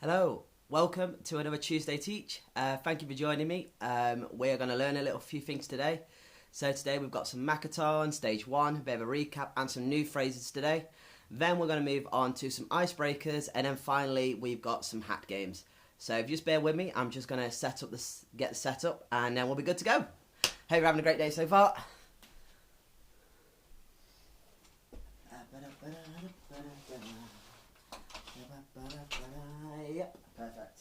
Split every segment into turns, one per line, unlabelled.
Hello, welcome to another Tuesday Teach. Thank you for joining me. We're going to learn a few things today. So today we've got some Makaton Stage 1, a bit of a recap and some new phrases today. Then we're going to move on to some icebreakers, and then finally we've got some hat games. So if you just bear with me, I'm just going to get the setup and then we'll be good to go. Hope you're having a great day so far. Yep, perfect.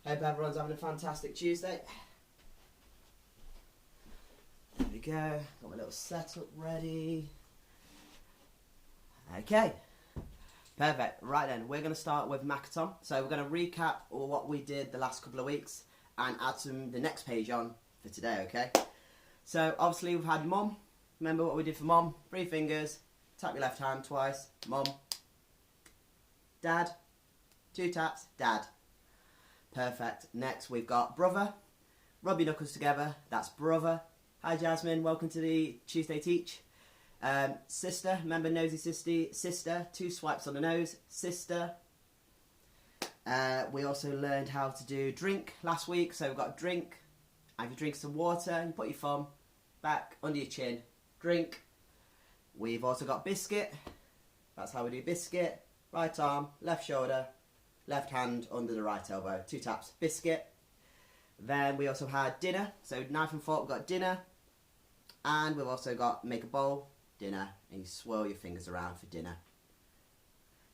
Hope everyone's having a fantastic Tuesday. There we go. Got my little setup ready. Okay. Perfect. Right then, we're going to start with Makaton. So we're going to recap what we did the last couple of weeks and add the next page on for today, okay? So obviously we've had Mum. Remember what we did for Mum? 3 fingers. Tap your left hand twice. Mum. Dad. 2 taps. Dad. Perfect. Next we've got brother. Rub your knuckles together. That's brother. Hi Jasmine. Welcome to the Tuesday Teach. Sister. Remember nosy sister. 2 swipes on the nose. Sister. We also learned how to do drink last week. So we've got drink. And if you drink some water, you put your thumb back under your chin. Drink. We've also got biscuit. That's how we do biscuit. Right arm, left shoulder, left hand under the right elbow. 2 taps. Biscuit. Then we also had dinner. So knife and fork, we've got dinner. And we've also got make a bowl, dinner, and you swirl your fingers around for dinner.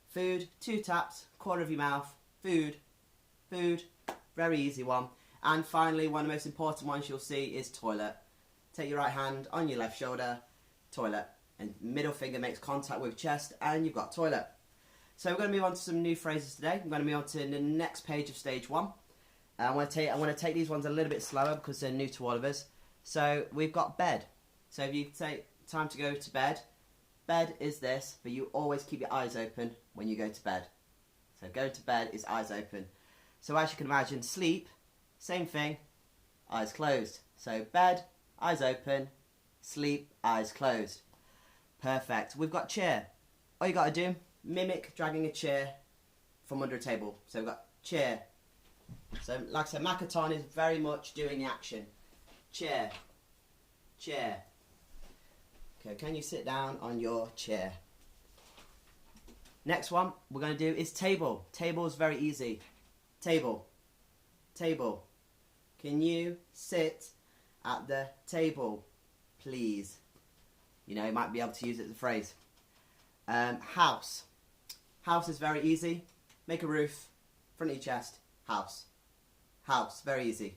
Food, 2 taps, corner of your mouth. Food. Food. Very easy one. And finally, one of the most important ones you'll see is toilet. Take your right hand on your left shoulder, toilet. And middle finger makes contact with chest, and you've got toilet. So we're going to move on to some new phrases today. I'm going to move on to the next page of stage 1. I want to take these ones a little bit slower because they're new to all of us. So we've got bed. So if you take time to go to bed, bed is this, but you always keep your eyes open when you go to bed. So going to bed is eyes open. So as you can imagine, sleep, same thing, eyes closed. So bed, eyes open, sleep, eyes closed. Perfect. We've got chair. All you got to do, mimic dragging a chair from under a table. So we've got chair. So like I said, Makaton is very much doing the action. Chair. Chair. Okay, can you sit down on your chair? Next one we're going to do is table. Table is very easy. Table. Table. Can you sit at the table, please? You know, you might be able to use it as a phrase. House. House is very easy. Make a roof. Front of your chest. House. House. Very easy.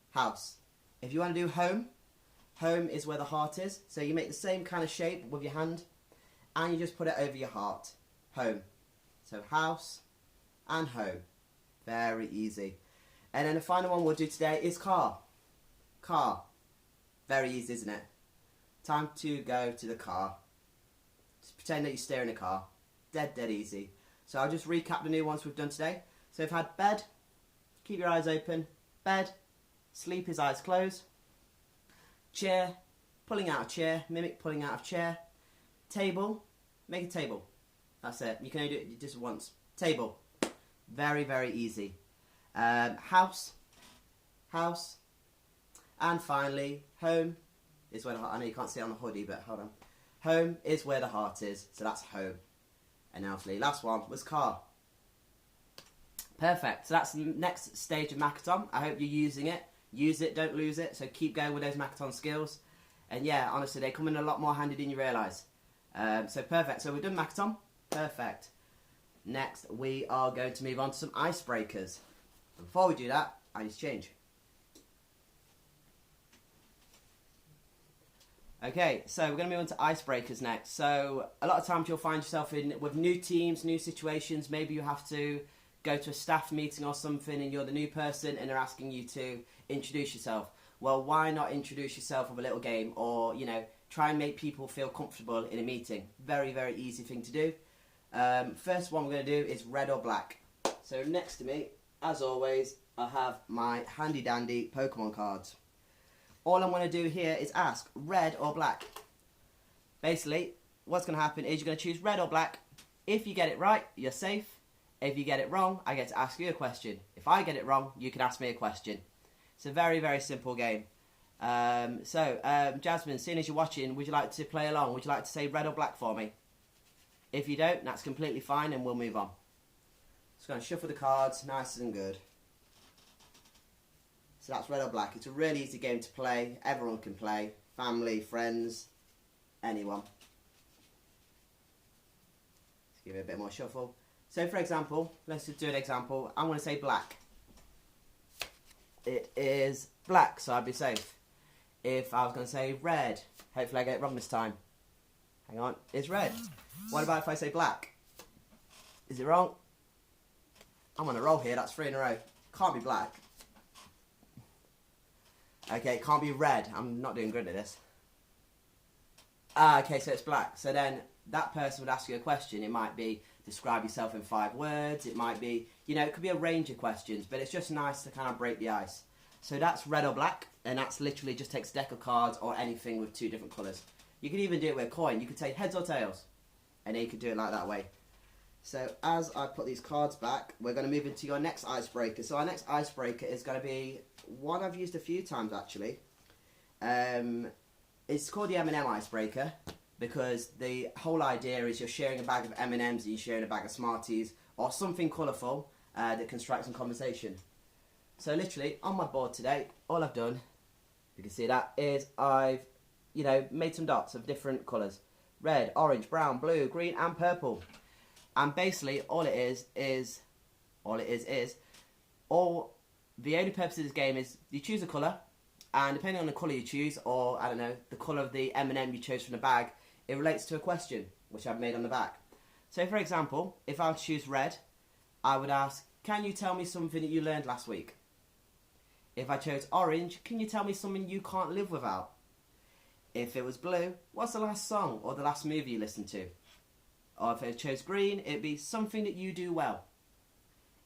House. If you want to do home, home is where the heart is. So you make the same kind of shape with your hand and you just put it over your heart. Home. So house and home. Very easy. And then the final one we'll do today is car. Car. Very easy, isn't it? Time to go to the car. Just pretend that you're steering a car. Dead easy. So I'll just recap the new ones we've done today. So we've had bed. Keep your eyes open. Bed. Sleep is eyes closed. Chair. Pulling out of chair. Mimic pulling out of chair. Table. Make a table. That's it. You can only do it just once. Table. Very, very easy. House. House. And finally, home is where the heart, I know you can't see it on the hoodie, but hold on. Home is where the heart is, so that's home. And now the last one was car. Perfect. So that's the next stage of Makaton. I hope you're using it. Use it, don't lose it. So keep going with those Makaton skills. And yeah, honestly, they come in a lot more handy than you realise. So perfect. So we've done Makaton. Perfect. Next, we are going to move on to some icebreakers. But before we do that, I need to change. Okay, so we're going to move on to icebreakers next. So a lot of times you'll find yourself with new teams, new situations. Maybe you have to go to a staff meeting or something and you're the new person and they're asking you to introduce yourself. Well, why not introduce yourself with a little game or, you know, try and make people feel comfortable in a meeting. Very, very easy thing to do. First one we're going to do is red or black. So next to me, as always, I have my handy dandy Pokemon cards. All I'm going to do here is ask red or black. Basically, what's going to happen is you're going to choose red or black. If you get it right, you're safe. If you get it wrong, I get to ask you a question. If I get it wrong, you can ask me a question. It's a very, very simple game. Jasmine, seeing as you're watching, would you like to play along? Would you like to say red or black for me? If you don't, that's completely fine and we'll move on. Just going to shuffle the cards, nice and good. So that's red or black. It's a really easy game to play. Everyone can play. Family, friends, anyone. Let's give it a bit more shuffle. So for example, let's just do an example. I'm going to say black. It is black, so I'd be safe. If I was going to say red, hopefully I get it wrong this time. Hang on, it's red. What about if I say black? Is it wrong? I'm on a roll here, that's 3 in a row. Can't be black. Okay, it can't be red. I'm not doing good at this. Okay, so it's black. So then that person would ask you a question. It might be, describe yourself in 5 words. It might be, you know, it could be a range of questions, but it's just nice to kind of break the ice. So that's red or black, and that's literally just takes a deck of cards or anything with 2 different colours. You could even do it with a coin. You could say heads or tails, and then you could do it like that way. So as I put these cards back, we're going to move into your next icebreaker. So our next icebreaker is going to be one I've used a few times actually. It's called the M&M icebreaker because the whole idea is you're sharing a bag of M&Ms and you're sharing a bag of Smarties or something colourful that can strike some conversation. So literally on my board today, all I've done, you can see that, is I've, you know, made some dots of different colours. Red, orange, brown, blue, green and purple. And basically all it is the only purpose of this game is you choose a colour, and depending on the colour you choose, or I don't know, the colour of the M&M you chose from the bag, it relates to a question which I've made on the back. So for example, if I choose red, I would ask, can you tell me something that you learned last week? If I chose orange, can you tell me something you can't live without? If it was blue, what's the last song or the last movie you listened to? Or if I chose green, it'd be something that you do well.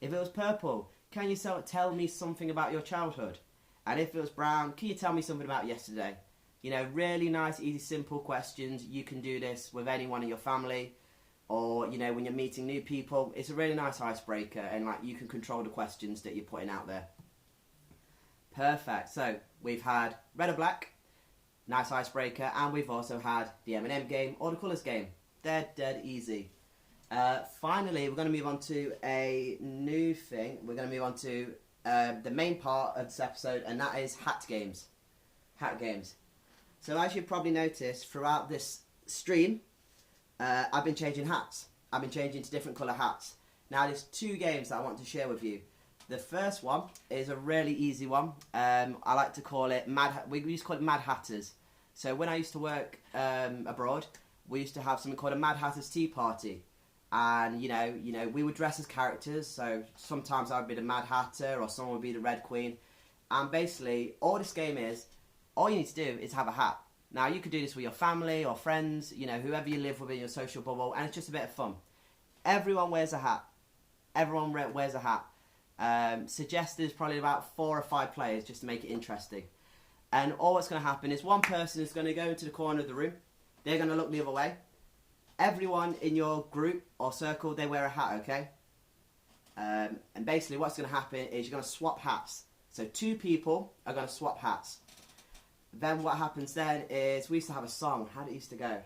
If it was purple, can you tell me something about your childhood? And if it was brown, can you tell me something about yesterday? You know, really nice, easy, simple questions. You can do this with anyone in your family, or, you know, when you're meeting new people. It's a really nice icebreaker, and like you can control the questions that you're putting out there. Perfect. So we've had red or black, nice icebreaker, and we've also had the M&M game or the colours game. They're dead easy. Finally, we're going to move on to a new thing. We're going to move on to the main part of this episode, and that is hat games. Hat games. So as you've probably noticed throughout this stream, I've been changing hats. I've been changing to different colour hats. Now there's 2 games that I want to share with you. The first one is a really easy one. I like to call it we used to call it Mad Hatters. So when I used to work abroad, we used to have something called a Mad Hatters Tea Party. And, you know, we would dress as characters. So sometimes I would be the Mad Hatter or someone would be the Red Queen. And basically, all this game is, all you need to do is have a hat. Now, you could do this with your family or friends, you know, whoever you live with in your social bubble. And it's just a bit of fun. Everyone wears a hat. Everyone wears a hat. Suggested probably about 4 or 5 players just to make it interesting. And all that's going to happen is one person is going to go into the corner of the room. They're going to look the other way. Everyone in your group or circle, they wear a hat, okay? And basically what's going to happen is you're going to swap hats. So 2 people are going to swap hats. Then what happens then is, we used to have a song. How did it used to go?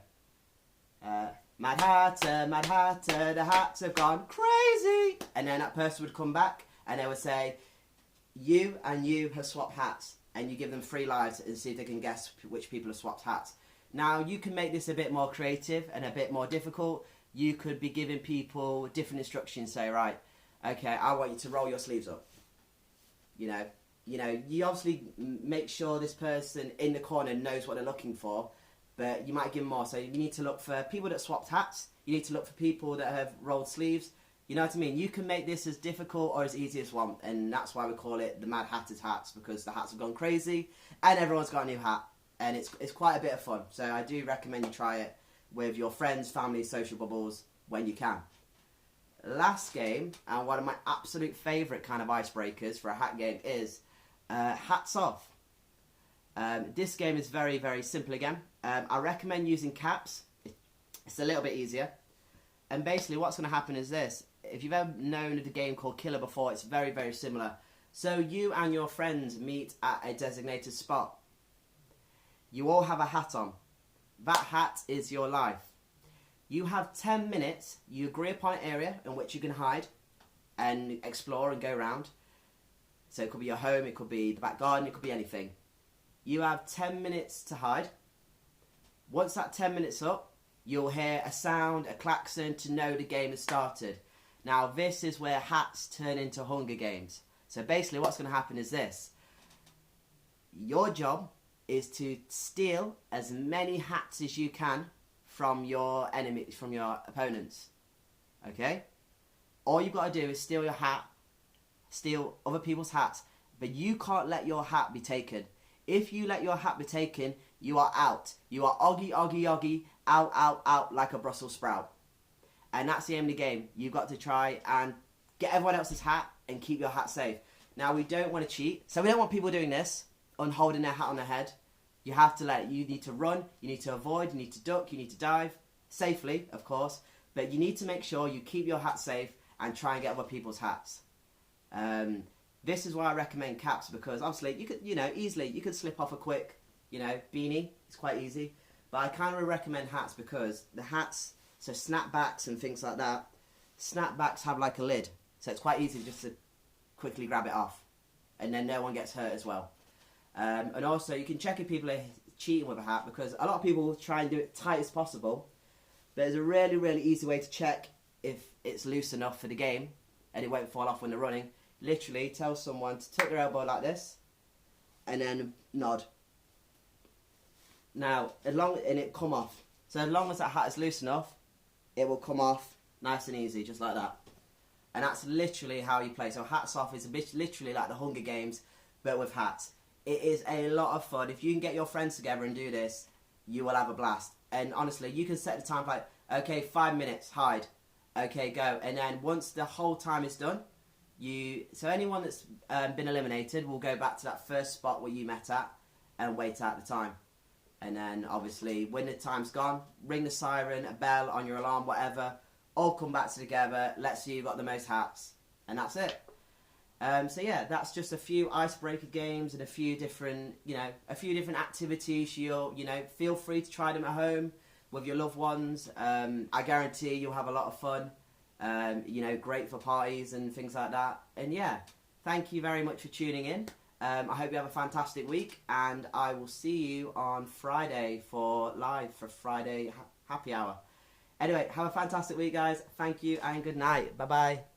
Mad Hatter, the hats have gone crazy. And then that person would come back and they would say, you and you have swapped hats. And you give them 3 lives and see if they can guess which people have swapped hats. Now, you can make this a bit more creative and a bit more difficult. You could be giving people different instructions. Say, right, okay, I want you to roll your sleeves up. You know, you obviously make sure this person in the corner knows what they're looking for, but you might give them more. So you need to look for people that swapped hats. You need to look for people that have rolled sleeves. You know what I mean? You can make this as difficult or as easy as one, and that's why we call it the Mad Hatters hats, because the hats have gone crazy and everyone's got a new hat. And it's quite a bit of fun. So I do recommend you try it with your friends, family, social bubbles when you can. Last game, and one of my absolute favourite kind of icebreakers for a hat game is Hats Off. This game is very, very simple again. I recommend using caps. It's a little bit easier. And basically what's going to happen is this. If you've ever known of the game called Killer before, it's very, very similar. So you and your friends meet at a designated spot. You all have a hat on. That hat is your life. You have 10 minutes. You agree upon an area in which you can hide and explore and go around. So it could be your home, it could be the back garden, it could be anything. You have 10 minutes to hide. Once that 10 minutes up, you'll hear a sound, a klaxon to know the game has started. Now this is where hats turn into Hunger Games. So basically what's going to happen is this. Your job is to steal as many hats as you can from your enemies, from your opponents. Okay? All you've got to do is steal your hat, steal other people's hats, but you can't let your hat be taken. If you let your hat be taken, you are out. You are oggy, out like a Brussels sprout. And that's the end of the game. You've got to try and get everyone else's hat and keep your hat safe. Now, we don't want to cheat, so we don't want people doing this and holding their hat on their head. You have to you need to run, you need to avoid, you need to duck, you need to dive, safely, of course, but you need to make sure you keep your hat safe and try and get other people's hats. This is why I recommend caps, because obviously you could, easily, you could slip off a quick, beanie, it's quite easy, but I kind of recommend hats because the hats, so snapbacks and things like that, snapbacks have like a lid, so it's quite easy just to quickly grab it off, and then no one gets hurt as well. And also, you can check if people are cheating with a hat, because a lot of people try and do it tight as possible. But there's a really, really easy way to check if it's loose enough for the game and it won't fall off when they're running. Literally, tell someone to tuck their elbow like this and then nod. Now, and it come off. So as long as that hat is loose enough, it will come off nice and easy, just like that. And that's literally how you play. So hats off is literally like the Hunger Games, but with hats. It is a lot of fun. If you can get your friends together and do this, you will have a blast. And honestly, you can set the time like, okay, 5 minutes, hide. Okay, go. And then once the whole time is done, so anyone that's been eliminated will go back to that first spot where you met at and wait out the time. And then obviously, when the time's gone, ring the siren, a bell on your alarm, whatever, all come back together, let's see who got the most hats. And that's it. So yeah, that's just a few icebreaker games and a few different, activities. You'll, feel free to try them at home with your loved ones. I guarantee you'll have a lot of fun. Great for parties and things like that. And yeah, thank you very much for tuning in. I hope you have a fantastic week, and I will see you on Friday for Friday Happy Hour. Anyway, have a fantastic week, guys. Thank you and good night. Bye-bye.